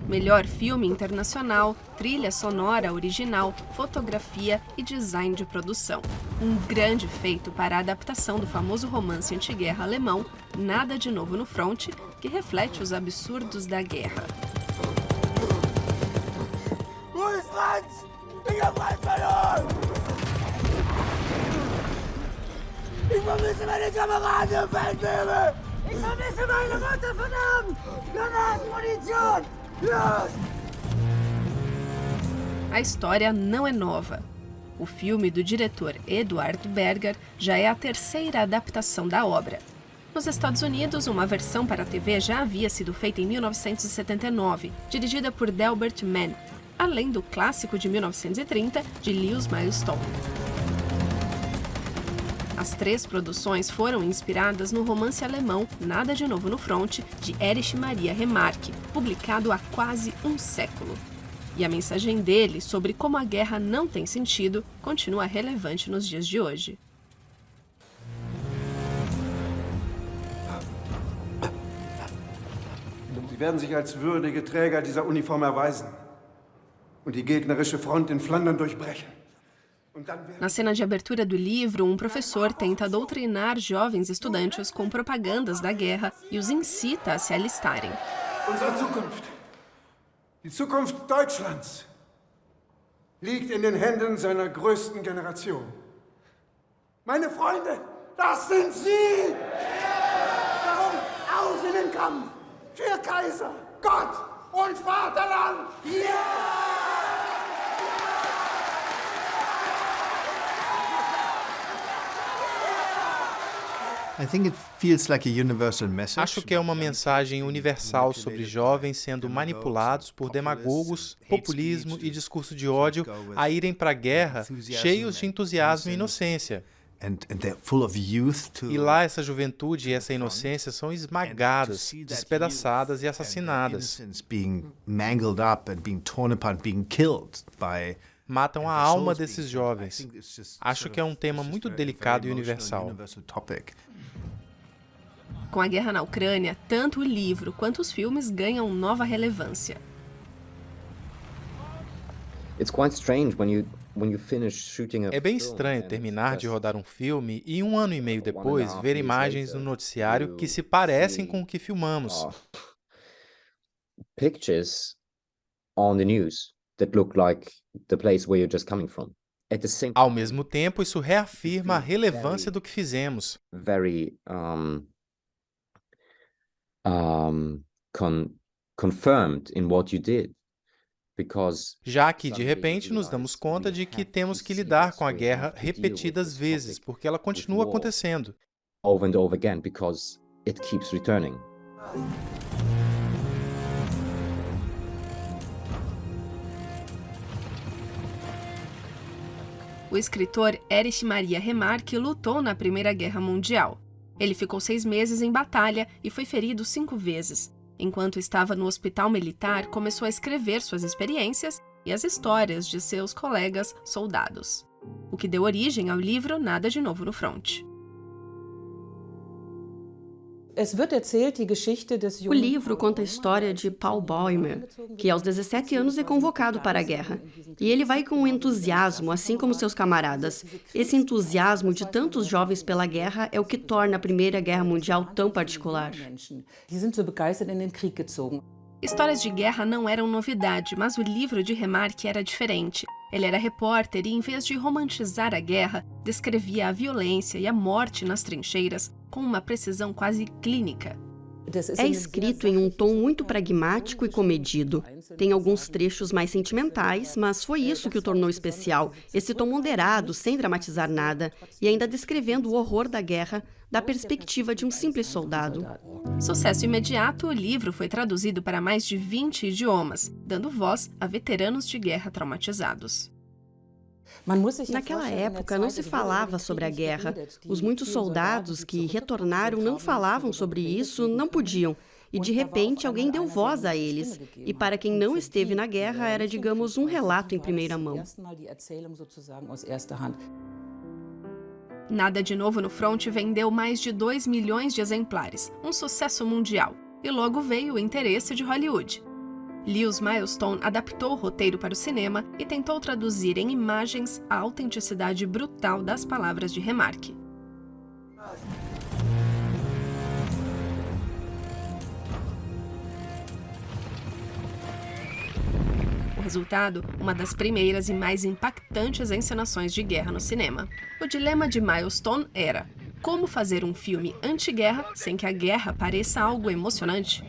melhor filme internacional, trilha sonora original, fotografia e design de produção. Um grande feito para a adaptação do famoso romance antiguerra alemão Nada de Novo no Fronte, que reflete os absurdos da guerra. Wo ist Franz? Ich hab Franz verloren! Ich vermisse meine Kameraden im Feldwebel! Ich vermisse meine Mutter, verdammt! Granaten, Munition! Los! A história não é nova. O filme do diretor Eduard Berger já é a terceira adaptação da obra. Nos Estados Unidos, uma versão para a TV já havia sido feita em 1979, dirigida por Delbert Mann, além do clássico de 1930 de Lewis Milestone. As três produções foram inspiradas no romance alemão Nada de Novo no Fronte, de Erich Maria Remarque, publicado há quase um século. E a mensagem dele sobre como a guerra não tem sentido continua relevante nos dias de hoje. Sie werden sich als würdige Träger dieser Uniform erweisen und die gegnerische Front in Flandern durchbrechen. Na cena de abertura do livro, um professor tenta doutrinar jovens estudantes com propagandas da guerra e os incita a se alistarem. Unsere Zukunft, die Zukunft Deutschlands, liegt in den Händen seiner größten Generation. Meine Freunde, das sind Sie! Darum auf in den Kampf! Für Kaiser, Gott und Vaterland! Ja! Acho que é uma mensagem universal sobre jovens sendo manipulados por demagogos, populismo e discurso de ódio a irem para a guerra cheios de entusiasmo e inocência. E lá essa juventude e essa inocência são esmagadas, despedaçadas e assassinadas. Matam a alma desses jovens. Acho que é um tema muito delicado e universal. Com a guerra na Ucrânia, tanto o livro quanto os filmes ganham nova relevância. É bem estranho terminar de rodar um filme e 1 ano e meio depois ver imagens no noticiário que se parecem com o que filmamos. Ao mesmo tempo, isso reafirma a relevância do que fizemos. Confirmed in what you did. Já que, de repente, nos damos conta de que temos que lidar com a guerra repetidas vezes, porque ela continua acontecendo. Over and over again, because it keeps returning. O escritor Erich Maria Remarque lutou na Primeira Guerra Mundial. Ele ficou 6 meses em batalha e foi ferido 5 vezes. Enquanto estava no hospital militar, começou a escrever suas experiências e as histórias de seus colegas soldados, o que deu origem ao livro Nada de Novo no Fronte. O livro conta a história de Paul Bäumer, que aos 17 anos é convocado para a guerra. E ele vai com entusiasmo, assim como seus camaradas. Esse entusiasmo de tantos jovens pela guerra é o que torna a Primeira Guerra Mundial tão particular. Histórias de guerra não eram novidade, mas o livro de Remarque era diferente. Ele era repórter e, em vez de romantizar a guerra, descrevia a violência e a morte nas trincheiras com uma precisão quase clínica. É escrito em um tom muito pragmático e comedido. Tem alguns trechos mais sentimentais, mas foi isso que o tornou especial. Esse tom moderado, sem dramatizar nada, e ainda descrevendo o horror da guerra da perspectiva de um simples soldado. Sucesso imediato, o livro foi traduzido para mais de 20 idiomas, dando voz a veteranos de guerra traumatizados. Naquela época não se falava sobre a guerra. Os muitos soldados que retornaram não falavam sobre isso, não podiam. E de repente alguém deu voz a eles. E para quem não esteve na guerra era, digamos, um relato em primeira mão. Nada de Novo no Fronte vendeu mais de 2 milhões de exemplares, um sucesso mundial. E logo veio o interesse de Hollywood. Lewis Milestone adaptou o roteiro para o cinema e tentou traduzir em imagens a autenticidade brutal das palavras de Remarque. O resultado, uma das primeiras e mais impactantes encenações de guerra no cinema. O dilema de Milestone era: como fazer um filme anti-guerra sem que a guerra pareça algo emocionante?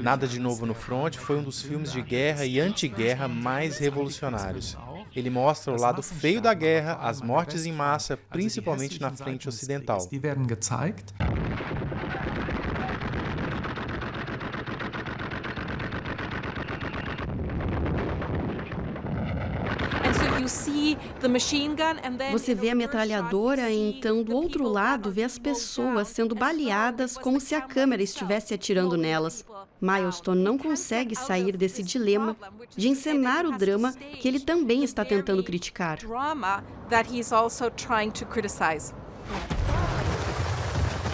Nada de Novo no Front foi um dos filmes de guerra e anti-guerra mais revolucionários. Ele mostra o lado feio da guerra, as mortes em massa, principalmente na frente ocidental. Você vê a metralhadora e então do outro lado vê as pessoas sendo baleadas como se a câmera estivesse atirando nelas. Milestone não consegue sair desse dilema de encenar o drama que ele também está tentando criticar.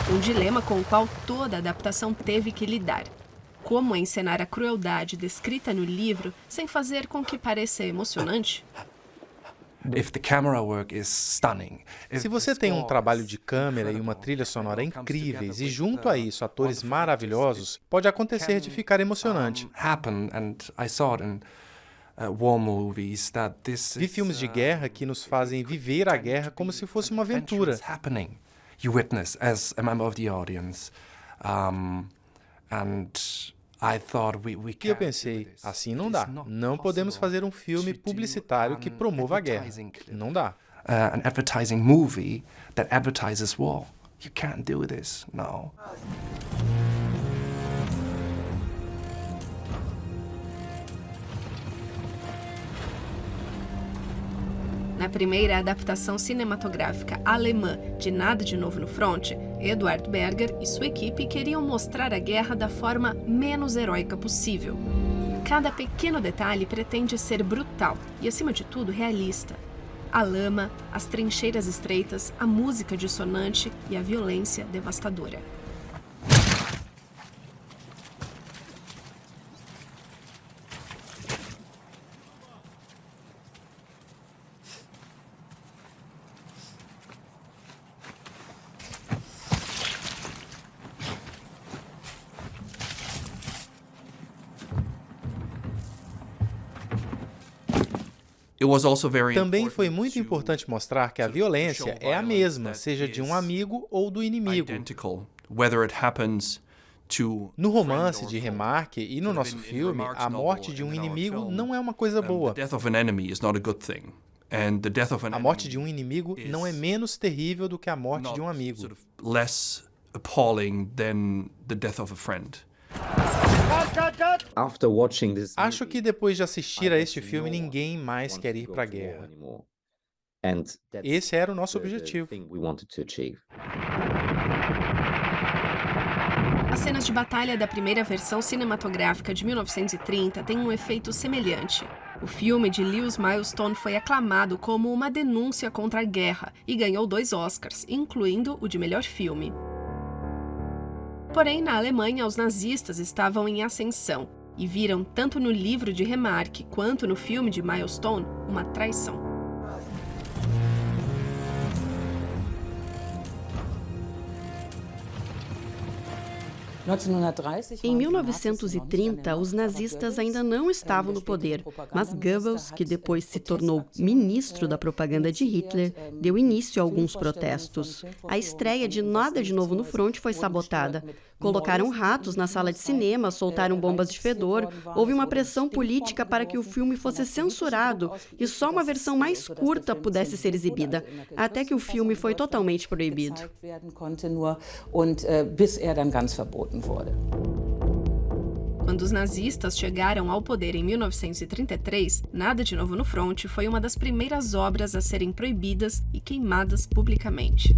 Um dilema com o qual toda adaptação teve que lidar. Como encenar a crueldade descrita no livro sem fazer com que pareça emocionante? Se você tem um trabalho de câmera e uma trilha sonora incríveis e junto a isso atores maravilhosos, pode acontecer de ficar emocionante. Vi filmes de guerra que nos fazem viver a guerra como se fosse uma aventura. E eu pensei, assim não dá. Não podemos fazer um filme publicitário que promova a guerra. Não dá. An advertising movie that advertises war. You can't do this, no. Na primeira adaptação cinematográfica alemã de Nada de Novo no Front, Eduard Berger e sua equipe queriam mostrar a guerra da forma menos heróica possível. Cada pequeno detalhe pretende ser brutal e, acima de tudo, realista. A lama, as trincheiras estreitas, a música dissonante e a violência devastadora. Também foi muito importante mostrar que a violência é a mesma, seja de um amigo ou do inimigo. No romance de Remarque e no nosso filme, a morte de um inimigo não é uma coisa boa. A morte de um inimigo não é menos terrível do que a morte de um amigo. Acho que depois de assistir a este filme, ninguém mais quer ir para a guerra. Esse era o nosso objetivo. As cenas de batalha da primeira versão cinematográfica de 1930 têm um efeito semelhante. O filme de Lewis Milestone foi aclamado como uma denúncia contra a guerra e ganhou 2 Oscars, incluindo o de melhor filme. Porém, na Alemanha, os nazistas estavam em ascensão e viram, tanto no livro de Remarque quanto no filme de Milestone, uma traição. Em 1930, os nazistas ainda não estavam no poder, mas Goebbels, que depois se tornou ministro da propaganda de Hitler, deu início a alguns protestos. A estreia de Nada de Novo no Front foi sabotada. Colocaram ratos na sala de cinema, soltaram bombas de fedor, houve uma pressão política para que o filme fosse censurado e só uma versão mais curta pudesse ser exibida, até que o filme foi totalmente proibido. Quando os nazistas chegaram ao poder em 1933, Nada de Novo no Front foi uma das primeiras obras a serem proibidas e queimadas publicamente.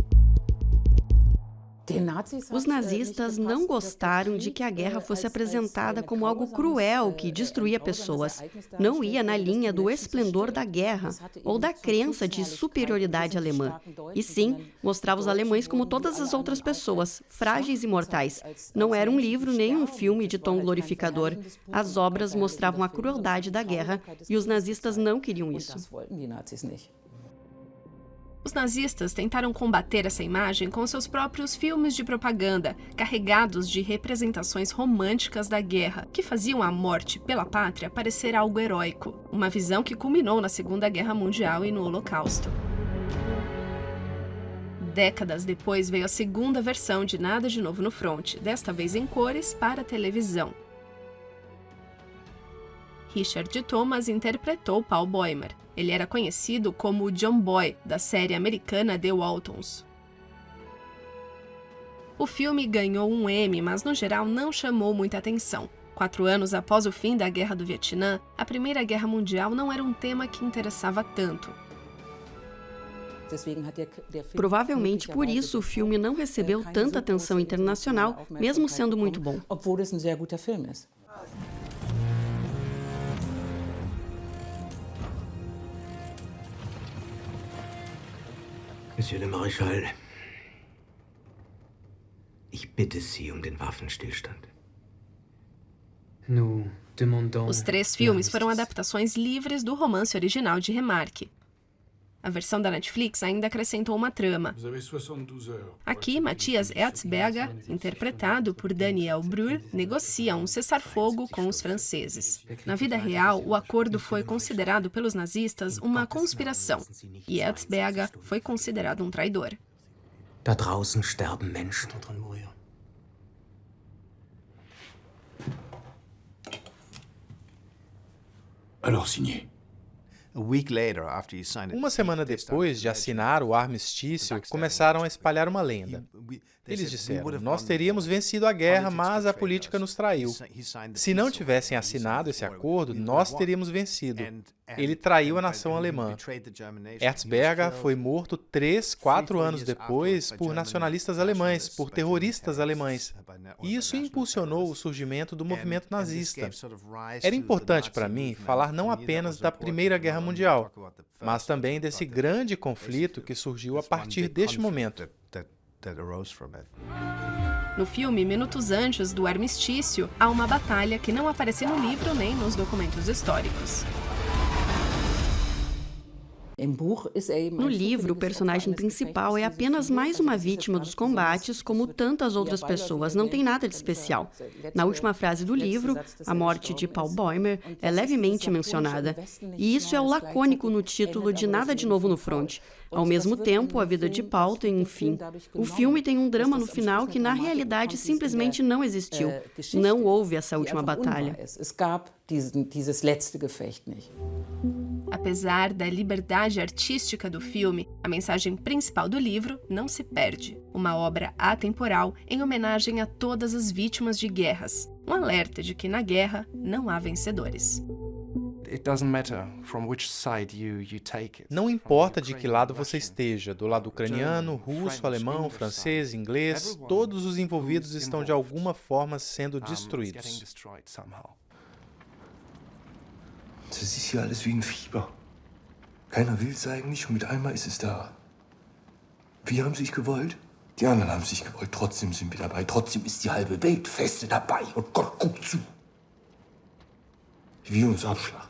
Os nazistas não gostaram de que a guerra fosse apresentada como algo cruel que destruía pessoas. Não ia na linha do esplendor da guerra ou da crença de superioridade alemã. E sim, mostrava os alemães como todas as outras pessoas, frágeis e mortais. Não era um livro nem um filme de tom glorificador. As obras mostravam a crueldade da guerra e os nazistas não queriam isso. Os nazistas tentaram combater essa imagem com seus próprios filmes de propaganda, carregados de representações românticas da guerra, que faziam a morte pela pátria parecer algo heróico, uma visão que culminou na Segunda Guerra Mundial e no Holocausto. Décadas depois veio a segunda versão de Nada de Novo no Fronte, desta vez em cores para televisão. Richard Thomas interpretou Paul Bäumer. Ele era conhecido como John Boy, da série americana The Waltons. O filme ganhou um Emmy, mas no geral não chamou muita atenção. 4 anos após o fim da Guerra do Vietnã, a Primeira Guerra Mundial não era um tema que interessava tanto. Provavelmente por isso o filme não recebeu tanta atenção internacional, mesmo sendo muito bom. Monsieur le Maréchal, ich bitte Sie den Waffenstillstand. Os 3 filmes foram adaptações livres do romance original de Remarque. A versão da Netflix ainda acrescentou uma trama. Aqui, Matthias Erzberger, interpretado por Daniel Brühl, negocia um cessar-fogo com os franceses. Na vida real, o acordo foi considerado pelos nazistas uma conspiração, e Erzberger foi considerado um traidor. Da draußen sterben Menschen. Alors signé. Uma semana depois de assinar o armistício, começaram a espalhar uma lenda. Eles disseram: nós teríamos vencido a guerra, mas a política nos traiu. Se não tivessem assinado esse acordo, nós teríamos vencido. Ele traiu a nação alemã. Erzberger foi morto 3, 4 anos depois por nacionalistas alemães, por terroristas alemães. E isso impulsionou o surgimento do movimento nazista. Era importante para mim falar não apenas da Primeira Guerra Mundial, mas também desse grande conflito que surgiu a partir deste momento. No filme, minutos antes do armistício, há uma batalha que não aparece no livro nem nos documentos históricos. No livro, o personagem principal é apenas mais uma vítima dos combates, como tantas outras pessoas, não tem nada de especial. Na última frase do livro, a morte de Paul Bäumer é levemente mencionada. E isso é o lacônico no título de Nada de Novo no Fronte. Ao mesmo tempo, a vida de Paul tem um fim. O filme tem um drama no final que, na realidade, simplesmente não existiu. Não houve essa última batalha. Apesar da liberdade artística do filme, a mensagem principal do livro não se perde. Uma obra atemporal em homenagem a todas as vítimas de guerras. Um alerta de que na guerra não há vencedores. Não importa de que lado você esteja, do lado ucraniano, russo, alemão, francês, inglês, todos os envolvidos estão de alguma forma sendo destruídos. Das ist hier alles wie ein Fieber. Keiner will's eigentlich und mit einmal ist es da. Wir haben sich gewollt, die anderen haben sich gewollt, trotzdem sind wir dabei, trotzdem ist die halbe Welt feste dabei und Gott guckt zu. Wie wir uns abschlachten.